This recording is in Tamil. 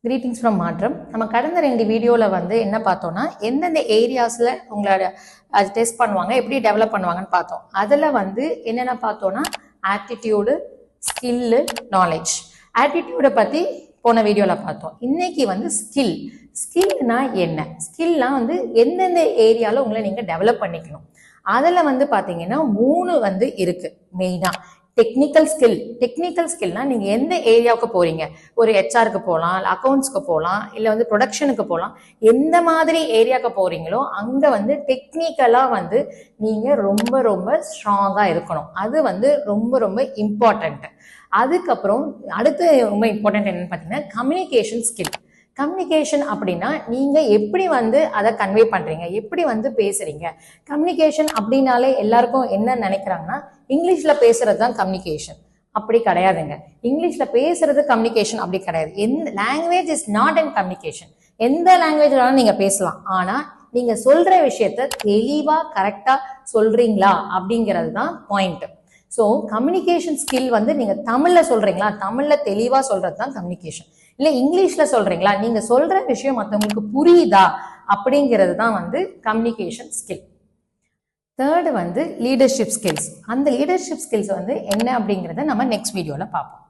கிரீட்டிங்ஸ் ஃப்ரம் மாற்றம். நம்ம கடந்த 2 வீடியோவில் வந்து என்ன பார்த்தோம்னா, எந்தெந்த ஏரியாஸில் உங்களோட அது டெஸ்ட் பண்ணுவாங்க, எப்படி டெவலப் பண்ணுவாங்கன்னு பார்த்தோம். அதில் வந்து என்னென்ன பார்த்தோம்னா, ஆட்டிடியூடு, ஸ்கில்லு, நாலேஜ். ஆட்டிடியூடை பற்றி போன வீடியோவில் பார்த்தோம். இன்னைக்கு வந்து ஸ்கில்னா என்ன, ஸ்கில்னா வந்து எந்தெந்த ஏரியாவில் உங்களை நீங்கள் டெவலப் பண்ணிக்கணும். அதில் வந்து பார்த்தீங்கன்னா 3 வந்து இருக்கு மெயினாக. டெக்னிக்கல் ஸ்கில்னா நீங்கள் எந்த ஏரியாவுக்கு போறீங்க, ஒரு ஹெச்ஆருக்கு போகலாம், இல்லை அக்கௌண்ட்ஸ்க்கு போகலாம், இல்லை வந்து ப்ரொடக்ஷனுக்கு போகலாம். எந்த மாதிரி ஏரியாவுக்கு போறீங்களோ அங்கே வந்து டெக்னிக்கலாக வந்து நீங்கள் ரொம்ப ரொம்ப ஸ்ட்ராங்காக இருக்கணும். அது வந்து ரொம்ப ரொம்ப இம்பார்ட்டன்ட். அதுக்கப்புறம் அடுத்து ரொம்ப இம்பார்ட்டன்ட் என்னன்னு பார்த்தீங்கன்னா கம்யூனிகேஷன் ஸ்கில். கம்யூனிகேஷன் அப்படின்னா நீங்க எப்படி வந்து அதை கன்வே பண்றீங்க, எப்படி வந்து பேசுறீங்க. கம்யூனிகேஷன் அப்படின்னாலே எல்லாருக்கும் என்ன நினைக்கிறாங்கன்னா, இங்கிலீஷ்ல பேசுறது தான் கம்யூனிகேஷன். அப்படி கிடையாதுங்க. இங்கிலீஷ்ல பேசுறது கம்யூனிகேஷன் அப்படி கிடையாது. எந்த language is not and communication. எந்த லாங்குவேஜ் வேணாலும் நீங்க பேசலாம். ஆனா நீங்க சொல்ற விஷயத்த தெளிவா கரெக்டா சொல்றீங்களா அப்படிங்கிறது தான் பாயிண்ட். ஸோ கம்யூனிகேஷன் ஸ்கில் வந்து நீங்க தமிழ்ல சொல்றீங்களா, தமிழ்ல தெளிவா சொல்றது தான் கம்யூனிகேஷன். இல்லை இங்கிலீஷ்ல சொல்றீங்களா, நீங்க சொல்ற விஷயம் மற்றவங்களுக்கு புரியுதா அப்படிங்கிறது தான் வந்து கம்யூனிகேஷன் ஸ்கில். தேர்டு வந்து லீடர்ஷிப் ஸ்கில்ஸ். அந்த லீடர்ஷிப் ஸ்கில்ஸ் வந்து என்ன அப்படிங்கிறத நம்ம நெக்ஸ்ட் வீடியோல பார்ப்போம்.